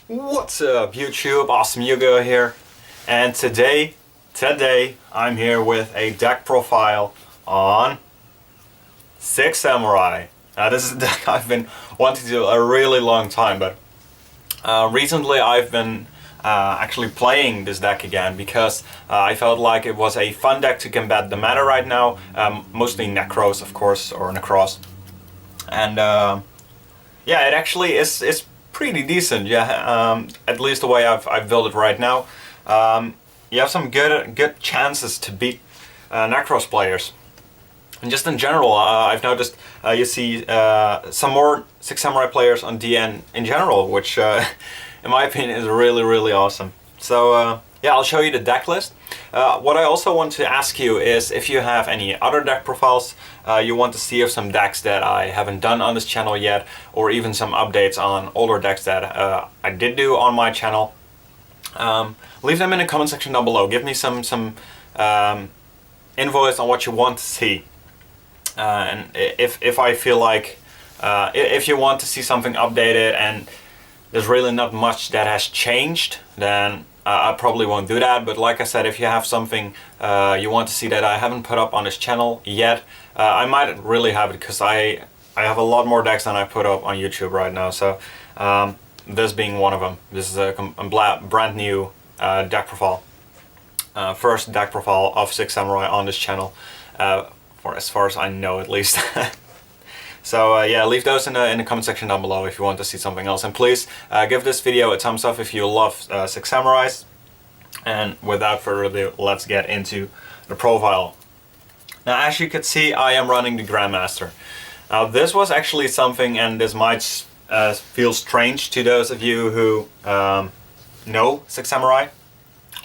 What's up YouTube, Awesome Yugo here, and today I'm here with a deck profile on Six Samurai. Now this is a deck I've been wanting to do a really long time, but recently I've been actually playing this deck again because I felt like it was a fun deck to combat the meta right now, mostly Necros of course, or Necros, and yeah, it actually is pretty decent, yeah. At least the way I've built it right now. You have some good chances to beat Necros players. And just in general, I've noticed you see some more Six Samurai players on DN in general, which in my opinion is really awesome. So yeah, I'll show you the deck list. What I also want to ask you is if you have any other deck profiles you want to see of some decks that I haven't done on this channel yet, or even some updates on older decks that I did do on my channel. Leave them in the comment section down below. Give me some invoice on what you want to see. And if I feel like if you want to see something updated and there's really not much that has changed, then I probably won't do that. But like I said, if you have something you want to see that I haven't put up on this channel yet, I might really have it, because I have a lot more decks than I put up on YouTube right now. So this being one of them. This is a brand new deck profile. First deck profile of Six Samurai on this channel, for as far as I know at least. So yeah, leave those in the comment section down below if you want to see something else. And please give this video a thumbs up if you love Six Samurais. And without further ado, let's get into the profile. Now, as you can see, I am running the Grandmaster. Now this was actually something, and this might feel strange to those of you who know Six Samurai,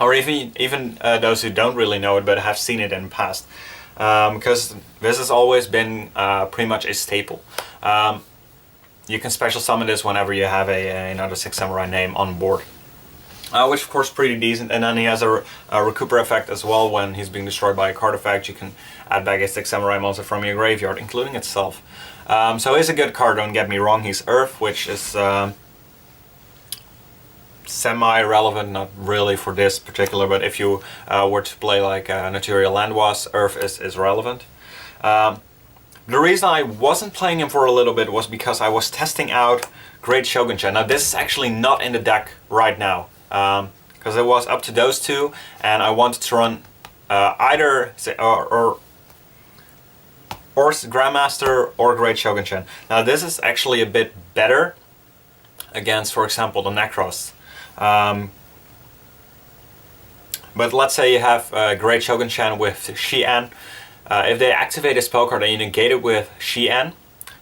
or even those who don't really know it but have seen it in the past. Because this has always been pretty much a staple. You can special summon this whenever you have another Six Samurai name on board. Which of course is pretty decent, and then he has a recuperate effect as well. When he's being destroyed by a card effect, you can add back a Six Samurai monster from your graveyard, including itself. So he's a good card, don't get me wrong. He's Earth, which is semi-relevant, not really for this particular, but if you were to play like Naturia Landwas, Earth is relevant. The reason I wasn't playing him for a little bit was because I was testing out Great Shogun-chan. Now this is actually not in the deck right now, because it was up to those two, and I wanted to run either or Grandmaster or Great Shogun-chan. Now this is actually a bit better against, for example, the Necros. But let's say you have Great Shogun-chan with Xian. If they activate a spell card and you negate it with Xian,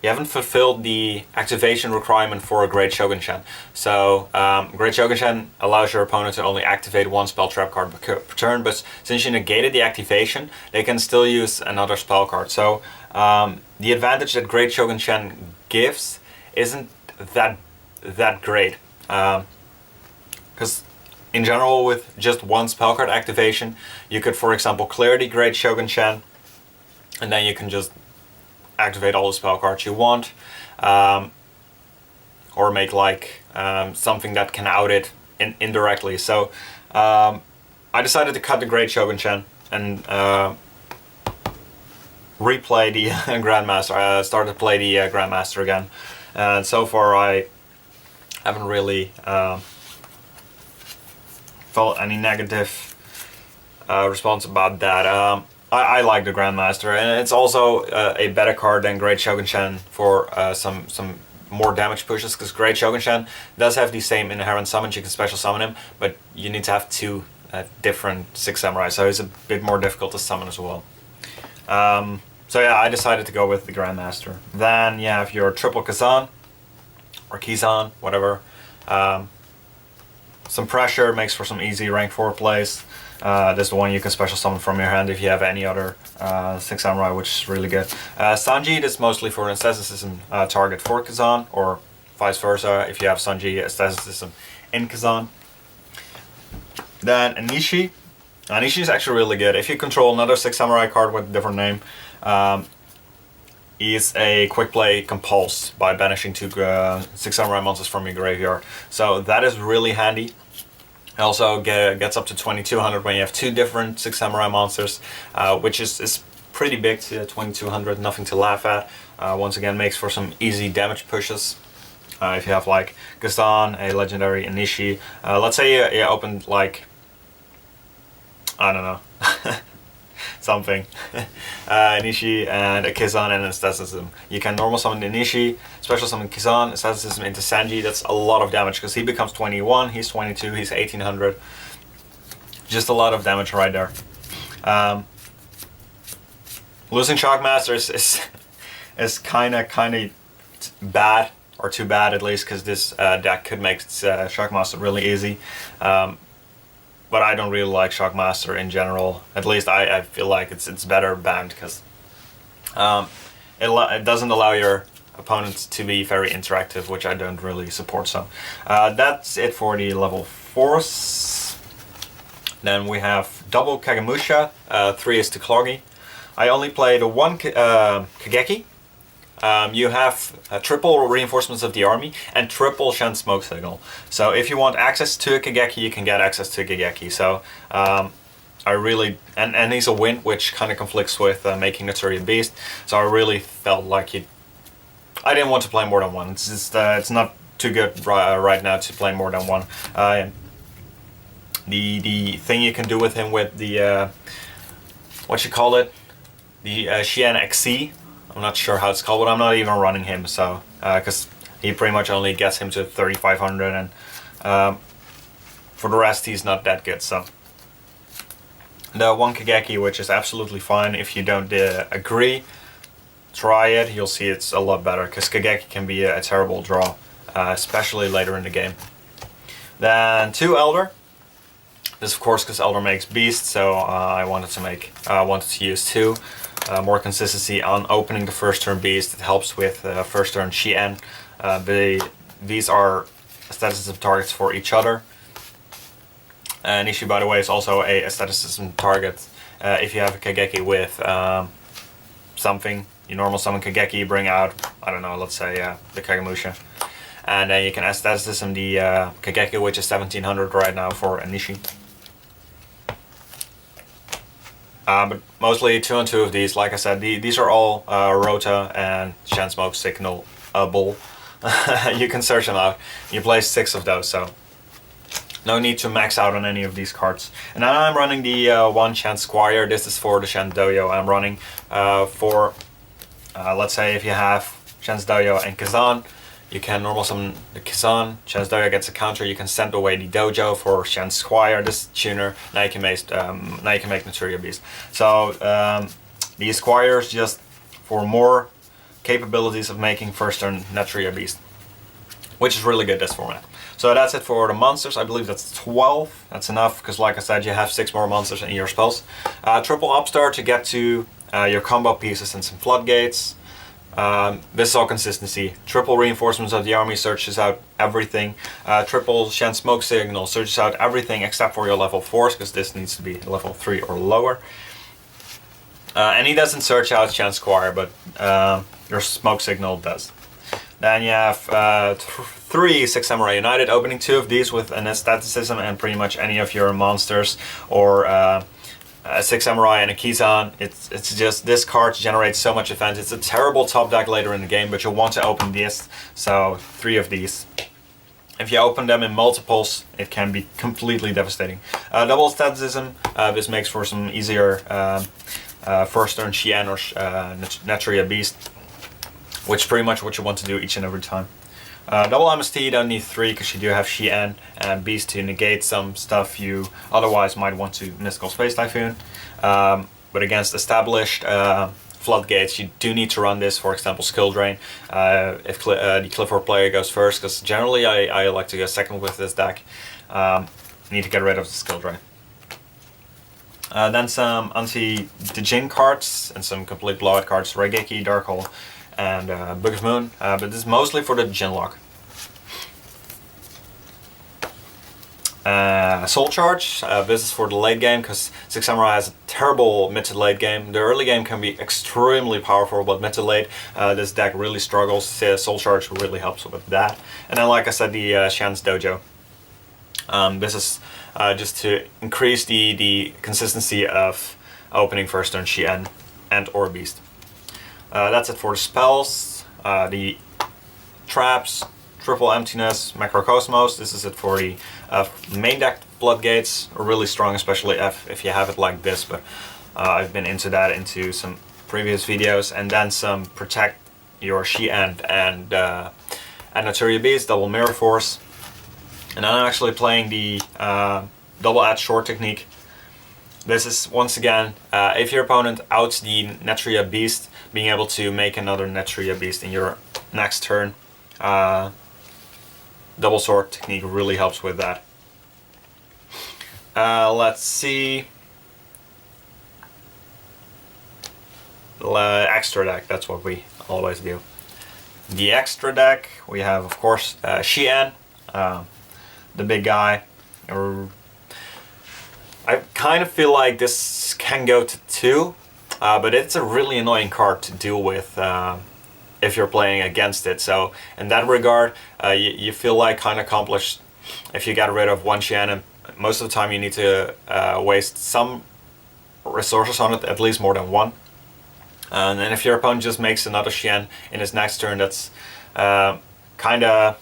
you haven't fulfilled the activation requirement for a Great Shogun-chan. So Great Shogun-chan allows your opponent to only activate one spell trap card per turn, but since you negated the activation, they can still use another spell card. So the advantage that Great Shogun-chan gives isn't that great. Because in general, with just one spell card activation, you could, for example, clear the Great Shogun-chan, and then you can just activate all the spell cards you want, or make like something that can out it indirectly. So I decided to cut the Great Shogun-chan and replay the Grandmaster. I started to play the Grandmaster again, and so far I haven't really felt any negative response about that. I like the Grandmaster, and it's also a better card than Great Shogun-chan for some more damage pushes, because Great Shogun-chan does have the same inherent summons. You can special summon him, but you need to have two different Six Samurai, so it's a bit more difficult to summon as well. So yeah, I decided to go with the Grandmaster. Then you have your triple Kazan, or Kizan, whatever. Some pressure makes for some easy rank 4 plays. This is the one you can special summon from your hand if you have any other Six Samurai, which is really good. Sanji is mostly for an Aestheticism target for Kazan, or vice versa if you have Sanji Aestheticism in Kazan. Then Anishi. Anishi is actually really good. If you control another Six Samurai card with a different name, is a quick play compulse by banishing 2 6 samurai monsters from your graveyard. So that is really handy. It also gets up to 2200 when you have 2 different 6 samurai monsters, which is pretty big. 2200, nothing to laugh at. Once again, makes for some easy damage pushes. If you have like Ghazan, a legendary Inishi, let's say you opened like, I don't know, something, Inishi and a Kizan and an Asceticism. You can normal summon Inishi, special summon Kizan, Asceticism into Sanji. That's a lot of damage because he becomes 21, he's 22, he's 1800. Just a lot of damage right there. Losing Shockmaster is kind of bad, or too bad at least, because this deck could make Shockmaster really easy. But I don't really like Shockmaster in general. At least I feel like it's better banned, because it doesn't allow your opponents to be very interactive, which I don't really support. So that's it for the level 4s. Then we have double Kagemusha, 3 is to Cloggy. I only played 1 Kageki. You have triple reinforcements of the army and triple Shen Smoke Signal. So if you want access to a Kageki, you can get access to a Kageki. So I really, and he's a wind, which kind of conflicts with making Naturia Beast. So I really felt like I didn't want to play more than 1. It's just it's not too good right now to play more than 1. The thing you can do with him with the what you call it, the Xian XC. I'm not sure how it's called, but I'm not even running him, so because he pretty much only gets him to 3500, and for the rest he's not that good. So the 1 Kageki, which is absolutely fine. If you don't agree, try it. You'll see it's a lot better, because Kageki can be a terrible draw, especially later in the game. Then 2 Elder. This of course because Elder makes Beast, so I wanted to use 2. More consistency on opening the first turn Beast. It helps with first turn Xian. These are aestheticism targets for each other. Nishi, by the way, is also a aestheticism target. If you have a Kageki with something, you normal summon Kageki, bring out, I don't know, let's say the Kagemusha. And then you can aestheticism the Kageki, which is 1700 right now for Nishi. But mostly 2 and 2 of these, like I said, these are all Rota and Shen Smoke Signal Bull. You can search them out. You play 6 of those, so no need to max out on any of these cards. And now I'm running the 1 Shen Squire. This is for the Shen Doyo I'm running for, let's say if you have Shen's Doyo and Kazan, you can normal summon the Kazan. Shen's Doyo gets a counter. You can send away the Dojo for Shen Squire, this tuner. Now you can make Naturia Beast. So the Squires just for more capabilities of making first turn Naturia Beast, which is really good this format. So that's it for the monsters. I believe that's 12. That's enough, because like I said, you have 6 more monsters in your spells. Triple Upstart to get to your combo pieces and some floodgates. This is all consistency. Triple reinforcements of the army searches out everything. Triple Shen Smoke Signal searches out everything except for your level 4s, because this needs to be level 3 or lower. And he doesn't search out Shen Squire, but your Smoke Signal does. Then you have 3 6 Samurai United, opening 2 of these with an aestheticism and pretty much any of your monsters, or a 6 Samurai and a Kizan. It's just, this card generates so much defense. It's a terrible top deck later in the game, but you'll want to open this. So 3 of these. If you open them in multiples, it can be completely devastating. Double aestheticism. This makes for some easier first turn Xian or Naturia Beast, which is pretty much what you want to do each and every time. Double MST, you don't need 3 because you do have Xian and Beast to negate some stuff you otherwise might want to Mystical Space Typhoon. But against established floodgates, you do need to run this, for example, Skill Drain, if the Clifford player goes first, because generally I like to go second with this deck. Need to get rid of the Skill Drain. Then some anti-Djinn cards and some complete blowout cards, Raigeki, Darkhole, and Book of Moon, but this is mostly for the Djinn lock. Soul Charge, this is for the late game because Six Samurai has a terrible mid to late game. The early game can be extremely powerful, but mid to late, this deck really struggles. Soul Charge really helps with that. And then, like I said, the Xian's Dojo. This is just to increase the consistency of opening first turn Xian and or Beast. That's it for the spells. The traps, Triple Emptiness, Macrocosmos. This is it for the main deck. Floodgates are really strong, especially if you have it like this, but I've been into that into some previous videos. And then some Protect your Xian and Naturia Beast, Double Mirror Force. And then I'm actually playing the Double Edge Short technique. This is, once again, if your opponent outs the Naturia Beast, being able to make another Naturia Beast in your next turn. Double Sword technique really helps with that. Let's see. Extra deck, that's what we always do. The extra deck, we have, of course, Xian, the big guy. I kind of feel like this can go to 2, but it's a really annoying card to deal with if you're playing against it. So in that regard, you feel like kind of accomplished if you get rid of one Xian, and most of the time you need to waste some resources on it, at least more than one. And then if your opponent just makes another Xian in his next turn, that's kind of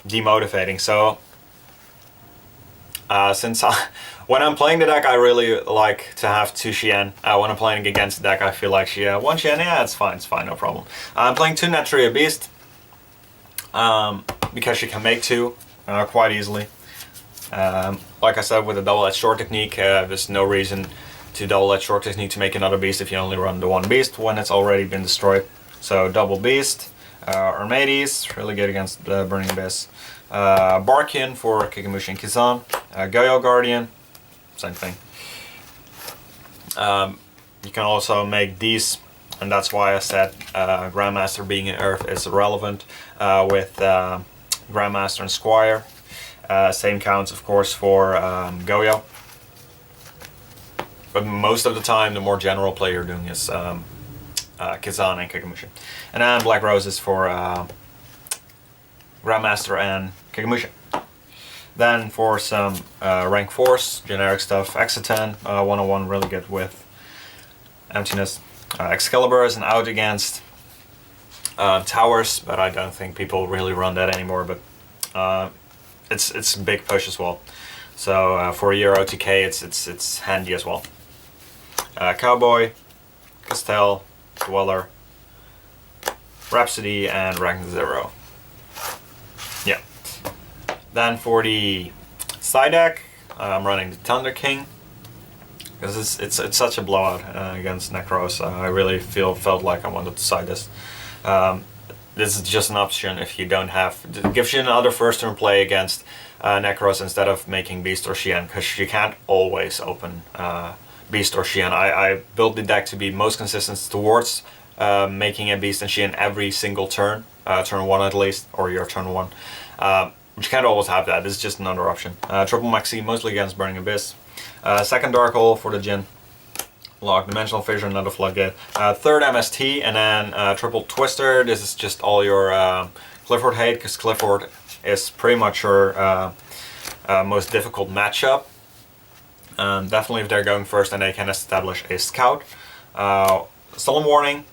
demotivating. So when I'm playing the deck, I really like to have 2 Xian. When I'm playing against the deck, I feel like one Xian, yeah, it's fine, no problem. I'm playing 2 Naturia Beast, because you can make 2 quite easily. Like I said, with the Double Edge Short technique, there's no reason to Double Edge Short technique to make another Beast if you only run the one Beast when it's already been destroyed. So Double Beast, Armades, really good against the Burning Abyss. Barkion for Kikamushi and Kizan. Goyo Guardian, same thing. You can also make these, and that's why I said Grandmaster being an Earth is relevant with Grandmaster and Squire. Same counts, of course, for Goyo. But most of the time, the more general play you're doing is Kizan and Kikamushi. And then Black Roses for Grandmaster and Kikamushi. Then for some rank 4s, generic stuff, Exiten, 101, really good with Emptiness. Excalibur is an out against towers, but I don't think people really run that anymore, but it's a big push as well. So for your OTK, it's handy as well. Cowboy, Castell, Dweller, Rhapsody, and rank 0. Yeah. Then for the side deck, I'm running the Thunder King because it's such a blowout against Necros. I really felt like I wanted to side this. This is just an option if you don't have. It gives you another first turn play against Necros instead of making Beast or Xian, because you can't always open Beast or Xian. I built the deck to be most consistent towards making a Beast and Xian every single turn, turn 1 at least, or your turn 1. But you can't always have that. This is just another option. Triple Maxi, mostly against Burning Abyss. Second Dark Hole for the Jin. Lock, Dimensional Fissure, another Floodgate. Third MST, and then Triple Twister. This is just all your Clifford hate, because Clifford is pretty much your most difficult matchup. Definitely if they're going first and they can establish a scout. Solemn Warning,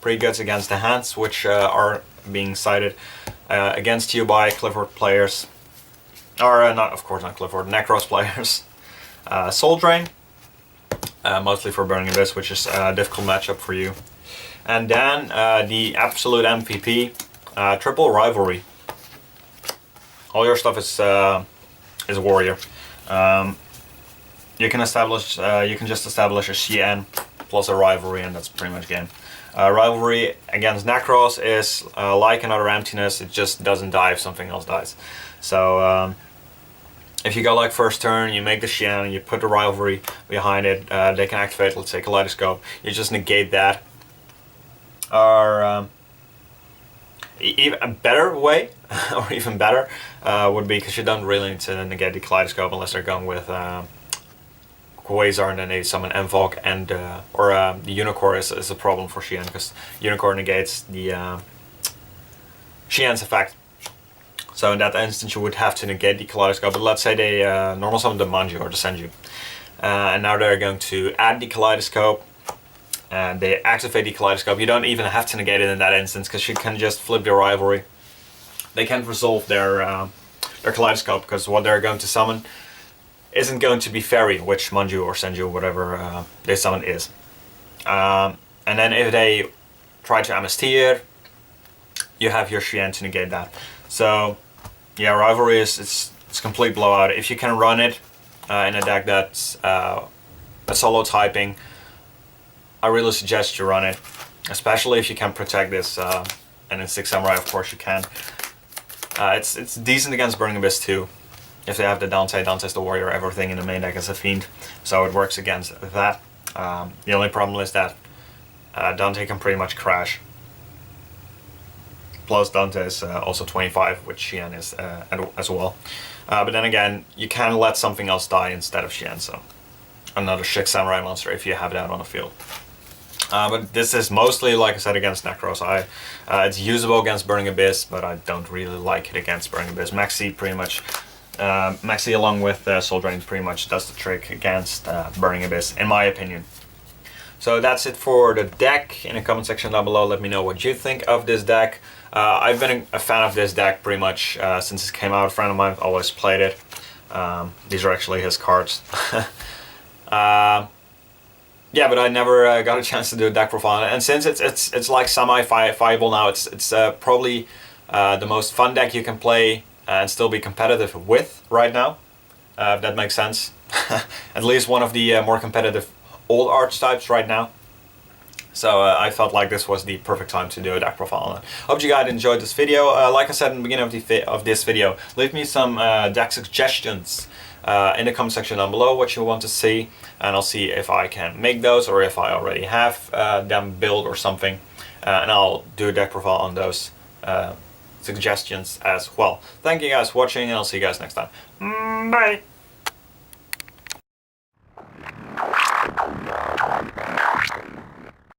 pretty good against the hands, which are being cited against you by Clifford players. Or, not, of course not Clifford, Necros players. Soul Drain, mostly for Burning Abyss, which is a difficult matchup for you. And then the absolute MVP, Triple Rivalry. All your stuff is Warrior. You can establish, you can just establish a Xian plus a Rivalry, and that's pretty much game. Rivalry against Necros is like another Emptiness, it just doesn't die if something else dies. So if you go like first turn, you make the Xian, you put the Rivalry behind it, they can activate, let's say, Kaleidoscope, you just negate that. Or Even a better way, or even better, would be because you don't really need to negate the Kaleidoscope unless they're going with Quasar, and then they summon Envok, and the Unicorn is a problem for Xian because Unicorn negates the Xian's effect. So in that instance you would have to negate the Kaleidoscope, but let's say they normal summon the Manju or the Senju. And now they're going to add the Kaleidoscope, and they activate the Kaleidoscope. You don't even have to negate it in that instance, because you can just flip their rivalry. They can't resolve their Kaleidoscope, because what they're going to summon isn't going to be Fairy, which Manju or Senju, whatever they summon is. And then if they try to Amnesty, you have your Xian to negate that. So yeah, Rivalry is complete blowout. If you can run it in a deck that's a solo typing, I really suggest you run it, especially if you can protect this. And in Six Samurai, of course, you can. It's decent against Burning Abyss too. If they have the Dante's the warrior, everything in the main deck is a fiend, so it works against that. The only problem is that Dante can pretty much crash. Plus Dante is also 25, which Xian is as well. But then again, you can let something else die instead of Xian, so another Six Samurai monster if you have that on the field. But this is mostly, like I said, against Necros. It's usable against Burning Abyss, but I don't really like it against Burning Abyss. Maxi pretty much, Maxi along with Soul Drain pretty much does the trick against Burning Abyss, in my opinion. So that's it for the deck. In the comment section down below, let me know what you think of this deck. I've been a fan of this deck pretty much since it came out. A friend of mine always played it. These are actually his cards. Yeah, but I never got a chance to do a deck profile, and since it's like semi-viable now, it's probably the most fun deck you can play and still be competitive with right now, if that makes sense. At least one of the more competitive old archetypes right now. So I felt like this was the perfect time to do a deck profile. Hope you guys enjoyed this video. Like I said in the beginning of this video, leave me some deck suggestions in the comment section down below, what you want to see, and I'll see if I can make those, or if I already have them built or something, and I'll do a deck profile on those suggestions as well. Thank you guys for watching, and I'll see you guys next time. Bye!